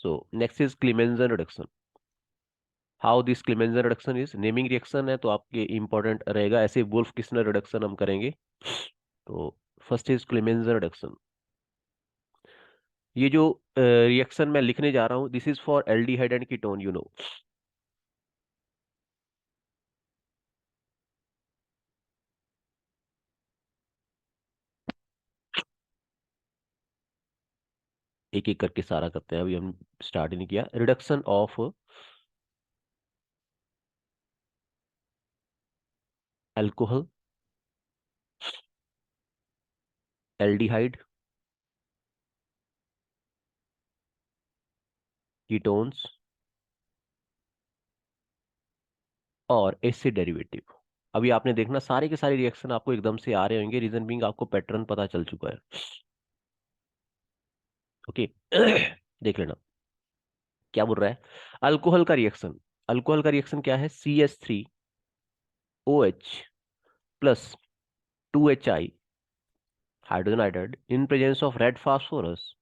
So next is Clemmensen reduction. How this Clemmensen reduction is naming reaction है तो आपके important रहेगा, ऐसे वुल्फ किस्नर रिडक्शन हम करेंगे। तो फर्स्ट इज Clemmensen रिडक्शन। ये जो रिएक्शन मैं लिखने जा रहा हूँ, this is for aldehyde and ketone, you know. एक एक करके सारा करते हैं, अभी हम स्टार्ट ही नहीं किया। Reduction of alcohol, aldehyde, ketones और एसिड डेरिवेटिव। अभी आपने देखना सारे के सारे रिएक्शन आपको एकदम से आ रहे होंगे, रीजन बीइंग आपको पैटर्न पता चल चुका है। ओके देख लेना क्या बोल रहा है। अल्कोहल का रिएक्शन, अल्कोहल का रिएक्शन क्या है? CH3OH plus 2HI hydrogen iodide in presence of red phosphorus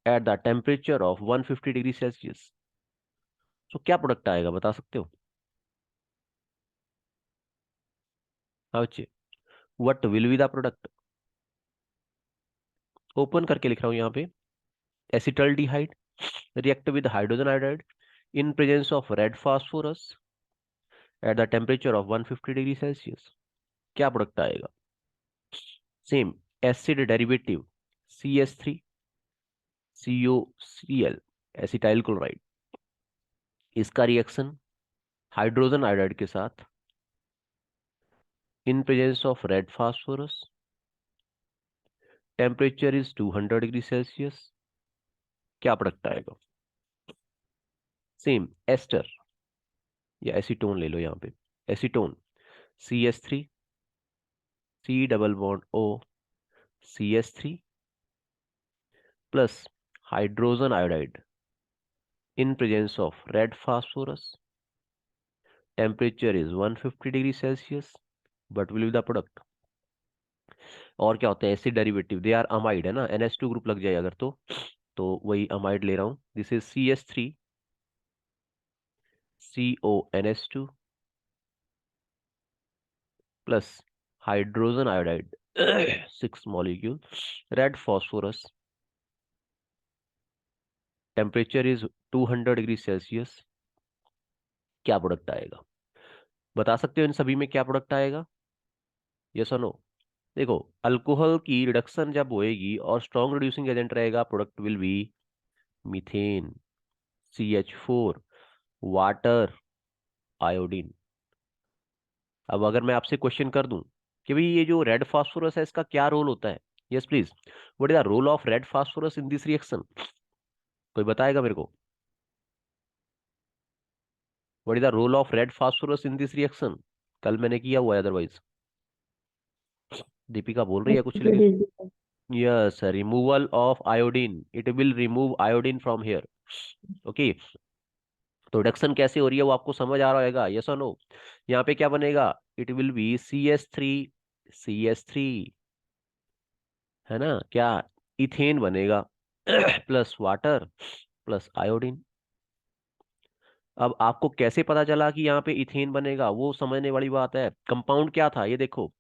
at the temperature of 150 degree Celsius. तो क्या प्रोडक्ट आएगा बता सकते हो? हाँ बच्चे, what will be the product? Open करके लिख रहा हूं यहाँ पे। Acetaldehyde react with hydrogen iodide in presence of red phosphorus at the temperature of 150 degree Celsius. क्या प्रोडक्ट आएगा? Same acid derivative CH3COCl acetyl chloride, इसका रिएक्शन हाइड्रोजन आयोडाइड के साथ in presence of red phosphorus, temperature is 200 degree Celsius. क्या product आएगा? Same ester या acetone ले लो यहाँ पे। Acetone CH3 double bond O CH3 plus hydrogen iodide in presence of red phosphorus, temperature is 150 degree Celsius, but will be the product। और क्या होता है acid derivative? They are amide है ना, NH2 ग्रुप लग जाए अगर तो वही अमाइड ले रहा हूं। This is CH3CONH2 plus hydrogen iodide 6 molecule, red phosphorus, temperature is 200 degree Celsius. क्या प्रोडक्ट आएगा बता सकते हो इन सभी में? क्या प्रोडक्ट आएगा? यस और नो? देखो, अल्कोहल की रिडक्शन जब होएगी और स्ट्रॉन्ग रिड्यूसिंग एजेंट रहेगा, product will be methane, CH4, water, iodine. अब अगर मैं आपसे क्वेश्चन कर दूं कि भाई ये जो रेड फास्फोरस है इसका क्या रोल होता है? Yes please, what is the role of red phosphorus in this reaction? कोई बताएगा मेरे को? What is the role of red phosphorus in this reaction? कल मैंने किया हुआ है अदरवाइज। दीपिका बोल रही है कुछ लेकिन। Yes, removal of iodine, it will remove iodine from here. Okay, तो रिडक्शन कैसे हो रही है वो आपको समझ आ रहा होगा, यस और नो? यहाँ पे क्या बनेगा? इट विल बी CH3 है ना, क्या? इथेन बनेगा प्लस वाटर प्लस आयोडीन। अब आपको कैसे पता चला कि यहाँ पे इथेन बनेगा? वो समझने वाली बात है। कंपाउंड क्या था ये देखो,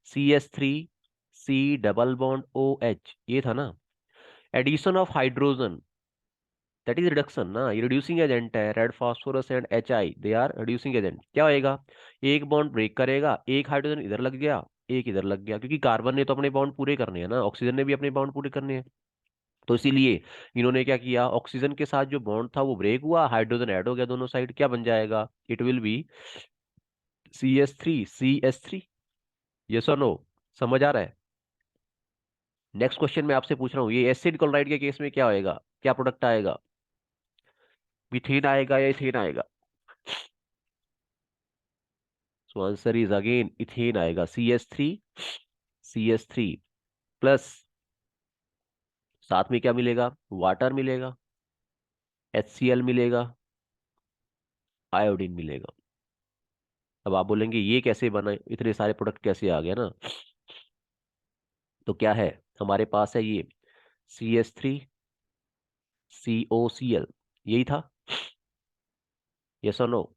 CH3C डबल बॉन्ड OH, ये था ना। Addition of hydrogen, that is reduction ना, ये रिड्यूसिंग एजेंट है। Red phosphorus and HI, they are reducing agent. क्या होएगा? एक बॉन्ड ब्रेक करेगा, एक हाइड्रोजन इधर लग गया, एक इधर लग गया, क्योंकि कार्बन ने तो अपने बॉन्ड पूरे करने हैं ना, ऑक्सीजन ने भी अपने बॉन्ड पूरे करने हैं। तो इसीलिए इन्होंने क्या किया, ऑक्सीजन के साथ जो बॉन्ड था वो ब्रेक हुआ, हाइड्रोजन ऐड हो गया दोनों साइड। क्या बन जाएगा? It will be CH3CH3। Yes और नो? समझ आ रहा है? नेक्स्ट क्वेश्चन मैं आपसे पूछ रहा हूँ, ये एसिड क्लोराइड के केस में क्या होएगा? क्या प्रोडक्ट आएगा? मीथेन आएगा या इथेन आएगा? So answer is again ethane आएगा। CH3 प्लस साथ में क्या मिलेगा? वाटर मिलेगा, HCl मिलेगा, आयोडीन मिलेगा। अब आप बोलेंगे ये कैसे बना, इतने सारे प्रोडक्ट कैसे आ गया ना? तो क्या है हमारे पास है ये CH3 COCl, यही था, यस और नो?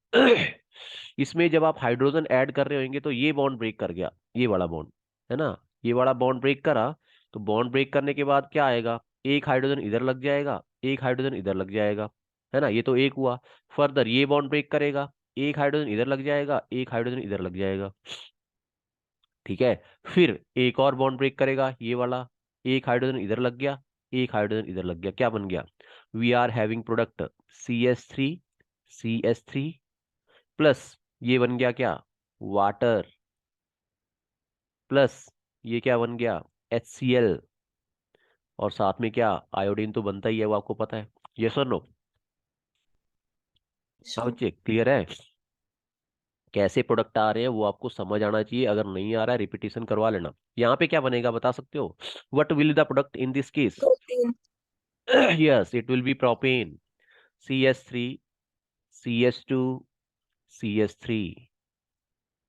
इसमें जब आप हाइड्रोजन ऐड कर रहे होंगे तो ये बॉन्ड ब्रेक कर गया, ये वाला बॉन्ड, है ना, ये वाला बॉन्ड ब्रेक करा, तो बॉन्ड ब्रेक करने के बाद क्या आएगा, एक हाइड्रोजन इधर लग जाएगा, एक हाइड्रोजन इधर लग जाएगा, है ना, ये तो एक हुआ। फर्दर ये बॉन्ड ब्रेक करेगा, एक हाइड्रोजन इधर लग जाएगा, एक हाइड्रोजन इधर लग जाएगा, ठीक है। फिर एक और बॉन्ड ब्रेक करेगा, ये वाला, एक हाइड्रोजन इधर लग गया, एक हाइड्रोजन इधर लग गया, क्या बन गया, we are having product CH3 plus ये बन गया क्या, वाटर, प्लस ये क्या बन गया, HCl, और साथ में क्या, आयोडीन तो बनता ही है, वो आपको पता है, यस और नो? हाँ सर। बच्चे, क्लियर है? कैसे प्रोडक्ट आ रहे हैं वो आपको समझ आना चाहिए, अगर नहीं आ रहा है रिपीटेशन करवा लेना। यहाँ पे क्या बनेगा बता सकते हो, what will the product in this case? Protein. Yes, it will be propane, CH3 CH2 CH3।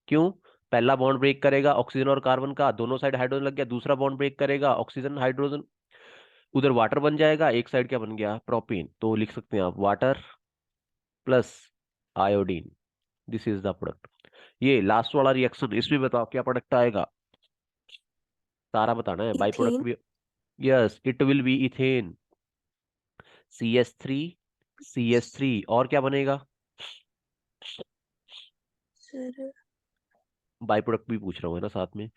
क्यों? पहला बॉन्ड ब्रेक करेगा ऑक्सीजन और कार्बन का, दोनों साइड हाइड्रोजन लग गया, दूसरा बॉन्ड ब्रेक करेगा ऑक्सीजन हाइड्रोजन, उधर वाटर बन जाएगा, एक साइड क्या बन गया, प्रोपेन, तो लिख सकते हैं आप water plus iodine, this is the product. ये लास्ट वाला रिएक्शन, इसमें बताओ क्या प्रोडक्ट आएगा, सारा बताना है, बाई प्रोडक्ट इथेन। भी। Yes, it will be ethane, CH3 और क्या बनेगा, सर। बाई प्रोडक्ट भी पूछ रहा हूँ है ना साथ में।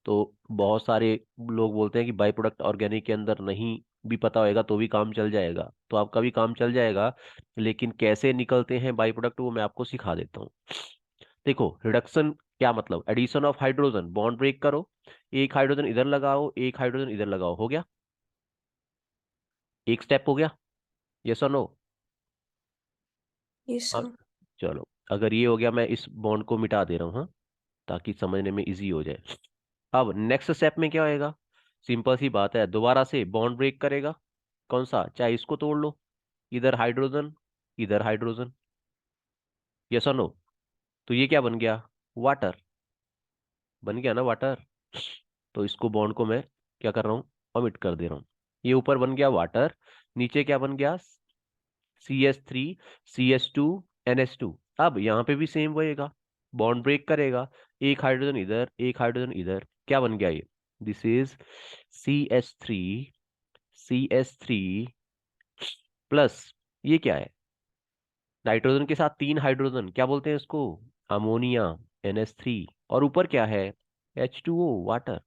तो बहुत सारे लोग बोलते हैं कि बाई प्रोडक्ट ऑर्गेनिक के अंदर नहीं भी पता होएगा तो भी काम चल जाएगा, तो आपका भी काम चल जाएगा, लेकिन कैसे निकलते हैं बाई प्रोडक्ट वो मैं आपको सिखा देता हूँ। देखो, रिडक्शन क्या मतलब, addition of hydrogen, bond break करो, एक हाइड्रोजन इधर लगाओ, एक हाइड्रोजन इधर लगाओ, हो गया, एक स्टेप हो गया, यस और नो? यस हाँ, सर। चलो, अगर ये हो गया, मैं इस बॉन्ड को मिटा दे रहा हूँ, हाँ, ताकि समझने में इजी हो जाए। अब नेक्स्ट स्टेप में क्या होएगा, सिंपल सी बात है, दोबारा से बॉन्ड ब्रेक करेगा, कौन सा, चाहे इसको तोड़ लो, इधर हाइड्रोजन, इधर हाइड्रोजन, यस और नो? तो ये क्या बन गया, वाटर, बन गया ना वाटर। तो इसको बॉन्ड को मैं क्या कर रहा हूँ, ओमिट कर दे रहा हूँ, ये ऊपर बन गया वाटर, नीचे क्या बन गया, CH3 CH2 NH2। अब यहाँ पे भी सेम होएगा, बॉन्ड ब्रेक करेगा, एक हाइड्रोजन इधर, एक हाइड्रोजन इधर, क्या बन गया ये, दिस इज CH3 प्लस ये क्या है, नाइट्रोजन के साथ तीन हाइड्रोजन, क्या बोलते हैं इसको, अमोनिया, NH3, और ऊपर क्या है, H2O, वाटर।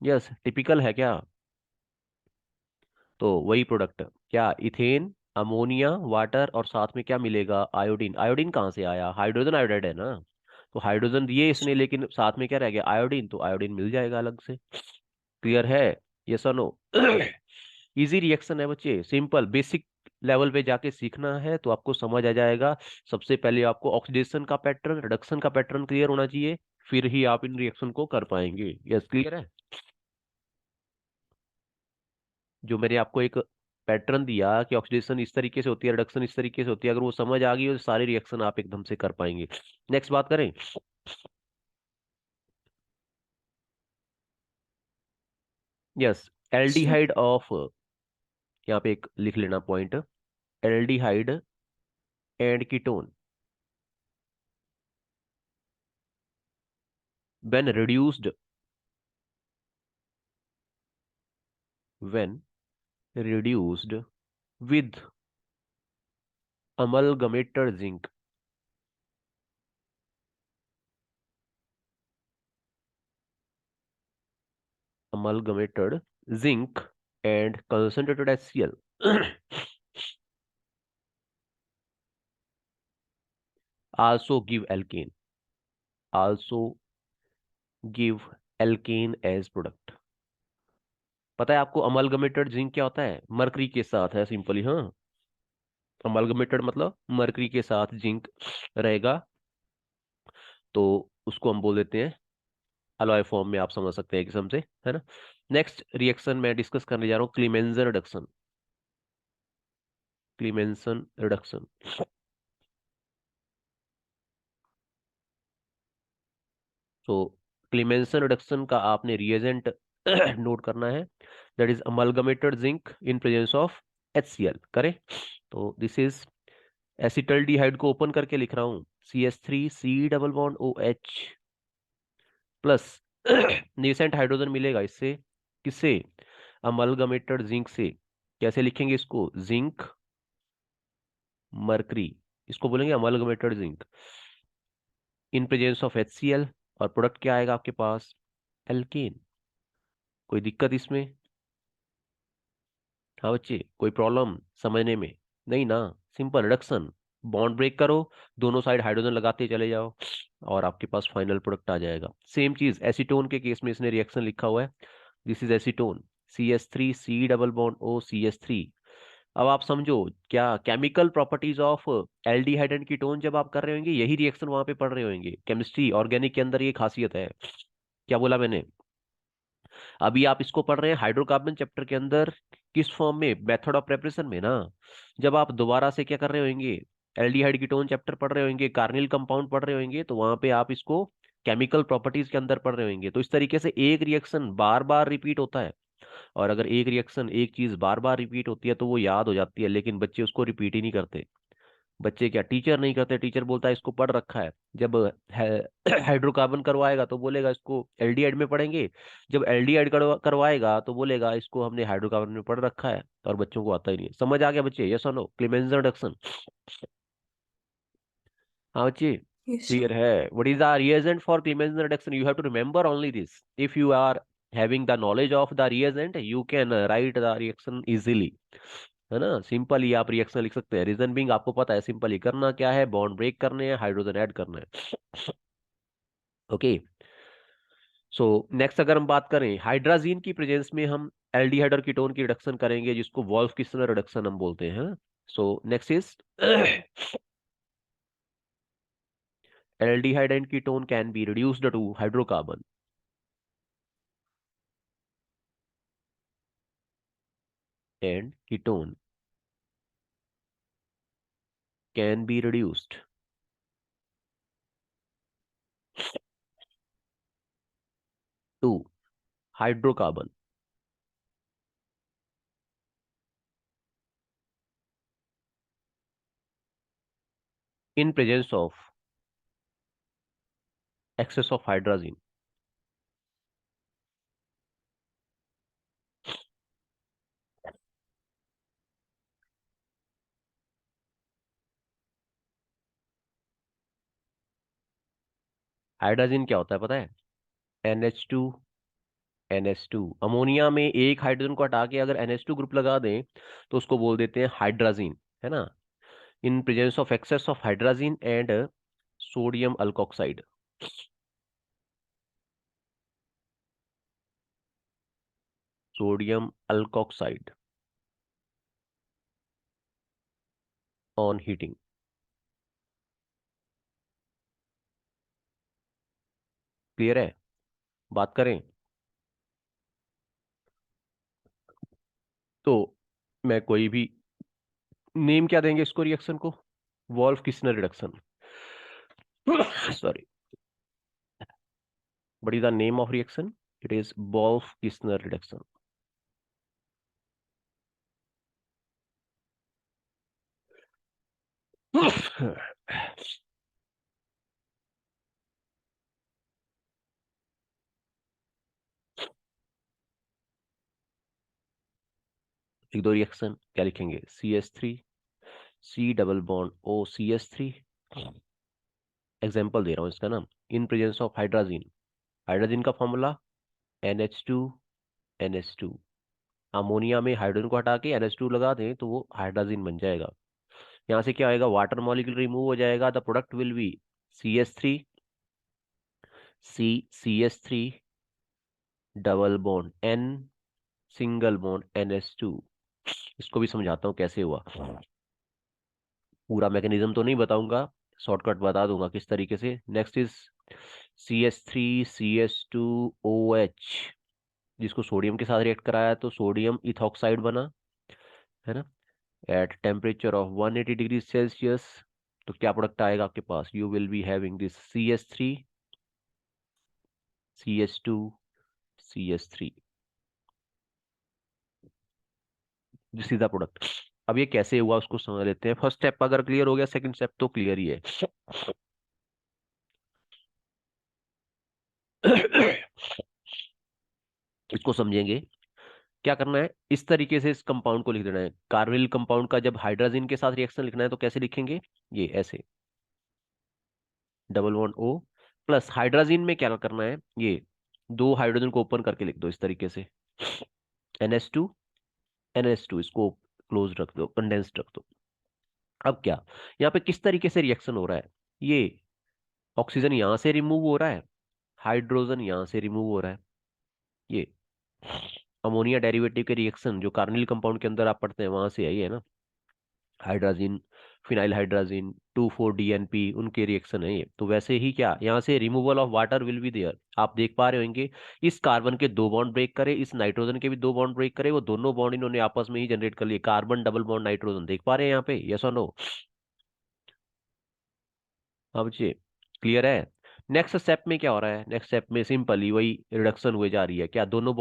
यस, टिपिकल है क्या? तो वही प्रोडक्ट, क्या, इथेन, अमोनिया, वाटर, और साथ में क्या मिलेगा, आयोडीन। आयोडीन कहाँ से आया, हाइड्रोजन आयोडाइड है ना, तो हाइड्रोजन दिए इसने, लेकिन साथ में क्या रह गया, आयोडीन, तो आयोडीन मिल जाएगा अलग से। क्लियर है, यस और नो? इजी रिएक्शन है बच्चे, सिंपल, बेसिक लेवल पे जाके सीखना है तो आपको समझ आ जाएगा। सबसे पहले आपको ऑक्सीडेशन का पैटर्न, रिडक्शन का पैटर्न क्लियर होना चाहिए, फिर ही आप इन रिएक्शन को कर पाएंगे। यस, क्लियर है? जो मैंने आपको एक पैटर्न दिया कि ऑक्सीडेशन इस तरीके से होती है, रिडक्शन इस तरीके से होती है, अगर वो समझ आ गई तो सारे रिएक्शन आप एकदम से कर पाएंगे। नेक्स्ट बात करें, यस, सर। एल्डिहाइड ऑफ, यहाँ पे एक लिख लेना point, aldehyde and ketone when reduced when reduced with amalgamated zinc, amalgamated zinc and concentrated HCl also give alkane, also give alkane as product। पता है आपको अमलगमेटेड जिंक क्या होता है, मरकरी के साथ है सिंपली, हाँ, अमलगमेटेड मतलब मरकरी के साथ जिंक रहेगा, तो उसको हम बोल देते हैं अलॉय फॉर्म में, आप समझ सकते हैं किस्म से, है ना। नेक्स्ट रिएक्शन मैं डिस्कस करने जा रहा हूँ, क्लीमेंजर रिडक्शन, क्लीमेंसन रिडक्शन। तो क्लीमेंसन रिडक्शन का आपने रिएजेंट नोट करना है, that is amalgamated zinc in presence of HCl करें। तो दिस इज एसिटल्डिहाइड को ओपन करके लिख रहा हूं, CH3 C double bond OH plus nascent hydrogen मिलेगा इससे, किससे, अमलगमेटेड जिंक से। कैसे लिखेंगे इसको, जिंक मरकरी, इसको बोलेंगे amalgamated zinc in presence of HCl। और प्रोडक्ट क्या आएगा आपके पास, एल्केन। कोई दिक्कत इसमें, हाँ बच्चे, कोई प्रॉब्लम समझने में, नहीं ना, सिंपल रिडक्शन, बॉन्ड ब्रेक करो, दोनों साइड हाइड्रोजन लगाते चले जाओ और आपके पास फाइनल प्रोडक्ट आ जाएगा। सेम चीज एसीटोन के केस में इसने रिएक्शन लिखा हुआ है, this is acetone, CH3 C double bond O CH3। अब आप समझो, क्या chemical properties of aldehyde and ketone जब आप कर रहे होंगे यही रिएक्शन वहां पे पढ़ रहे होंगे, केमिस्ट्री ऑर्गेनिक के अंदर ये खासियत है। क्या बोला मैंने, अभी आप इसको पढ़ रहे हैं हाइड्रोकार्बन चैप्टर के अंदर, किस फॉर्म में, मेथड ऑफ प्रेपरेशन में ना। जब आप दोबारा से क्या कर रहे होंगे, एल्डिहाइड कीटोन चैप्टर पढ़ रहे होंगे, कार्निल कंपाउंड पढ़ रहे होंगे, तो वहां पे आप इसको केमिकल प्रॉपर्टीज के अंदर पढ़ रहे होंगे। तो इस तरीके से एक रिएक्शन बार बार रिपीट होता है, और अगर एक रिएक्शन एक चीज बार बार रिपीट होती है तो वो याद हो जाती है, लेकिन बच्चे उसको रिपीट ही नहीं करते। बच्चे क्या, टीचर नहीं करते, टीचर बोलता है इसको पढ़ रखा है। जब हाइड्रोकार्बन करवाएगा तो बोलेगा इसको एल्डिहाइड में पढ़ेंगे, जब एल्डिहाइड करवाएगा तो बोलेगा इसको हमने हाइड्रोकार्बन में पढ़ रखा है, और बच्चों को आता ही नहीं है। समझ आ गया बच्चे, यस और नो, क्लीमेंज रिडक्शन। हाँ बच्चे, Yes, sir. क्लियर है। What is the reagent for Clemmensen reduction, you have to remember only this, if you are having the knowledge of the reagent you can write the reaction easily, है ना। Simple ही आप reaction लिख सकते हैं, reason being आपको पता है simple ही करना क्या है, बॉन्ड ब्रेक करने हैं, हाइड्रोजन ऐड करना है। ओके, सो नेक्स्ट अगर हम बात करें हाइड्राजीन की प्रेजेंस में हम एल्डिहाइड और कीटोन की रिडक्शन करेंगे, जिसको वॉल्फ किस्लर रिडक्शन हम बोलते हैं। So next is aldehyde and ketone can be reduced to hydrocarbon and ketone can be reduced to hydrocarbon in presence of excess of hydrazine। Hydrazine क्या होता है पता है, NH2 अमोनिया में एक हाइड्रोजन को हटा के अगर NH2 ग्रुप लगा दें तो उसको बोल देते हैं हाइड्राजीन, है ना। In presence of excess of hydrazine and sodium alkoxide, sodium alkoxide on heating. Clear है, बात करें तो मैं कोई भी नेम क्या देंगे इसको, रिएक्शन को, Wolff Kishner reduction. Sorry, what is the name of reaction, it is Wolff Kistner reduction। एक दो रिएक्शन क्या लिखेंगे, CH3 C double bond O CH3। Example दे रहा हूँ इसका ना, in presence of hydrazine, hydrazine का फॉर्मूला NH2 अमोनिया में हाइड्रोजन को हटा के NH2 लगा दें तो वो हाइड्राजीन बन जाएगा। यहाँ से क्या आएगा, वाटर मॉलिक्यूल रिमूव हो जाएगा, the product will be CH3 double bond N single bond NH2। इसको भी समझाता हूँ कैसे हुआ, पूरा मैकेनिज्म तो नहीं बताऊंगा, शॉर्टकट बता दूंगा किस तरीके से। नेक्स्ट इज CH3 CH2OH, जिसको सोडियम के साथ रिएक्ट कराया तो सोडियम इथॉक्साइड बना, है ना, at temperature of 180 degree Celsius. तो क्या प्रोडक्ट आएगा आपके पास, you will be having this CH3 CH2 CH3। जो सीधा प्रोडक्ट। अब ये कैसे हुआ उसको समझ लेते हैं। फर्स्ट स्टेप अगर क्लियर हो गया, सेकंड स्टेप तो क्लियर ही है। इसको समझेंगे। क्या करना है, इस तरीके से इस कंपाउंड को लिख देना है। कार्बोनिल कंपाउंड का जब हाइड्रोजन के साथ रिएक्शन लिखना है तो कैसे लिखेंगे, ये ऐसे, double bond O, plus hydrogen में क्या करना है, ये दो हाइड्रोजन को ओपन करके लिख दो इस तरीके से, NH2 NH2, इसको क्लोज रख दो, कंडेंस्ड रख दो। अब क्या, यहाँ पे किस तरीके से रिएक्शन हो रहा है, ये ऑक्सीजन यहां से रिमूव हो रहा है, हाइड्रोजन यहां से रिमूव हो रहा है। ये अमोनिया डेरिवेटिव के रिएक्शन जो कार्बोनिल कंपाउंड के अंदर आप पढ़ते हैं वहां से आई है ना, हाइड्राजीन, फिनाइल हाइड्राजीन, 2,4-DNP, उनके रिएक्शन है ये। तो वैसे ही क्या, यहाँ से removal of water will be there, आप देख पा रहे होंगे। इस कार्बन के दो बॉन्ड ब्रेक करे, इस नाइट्रोजन के भी दो बॉन्ड ब्रेक करे, वो दोनों बॉन्ड इन्होंने आपस में ही जनरेट कर लिए, कार्बन डबल बॉन्ड नाइट्रोजन, देख पा रहे हैं यहाँ पे, यस और नो। अब जी क्लियर है। नेक्स्ट स्टेप में क्या हो रहा है, नेक्स्ट स्टेप में सिंपली वही रिडक्शन हुए जा रही है, क्या दोनों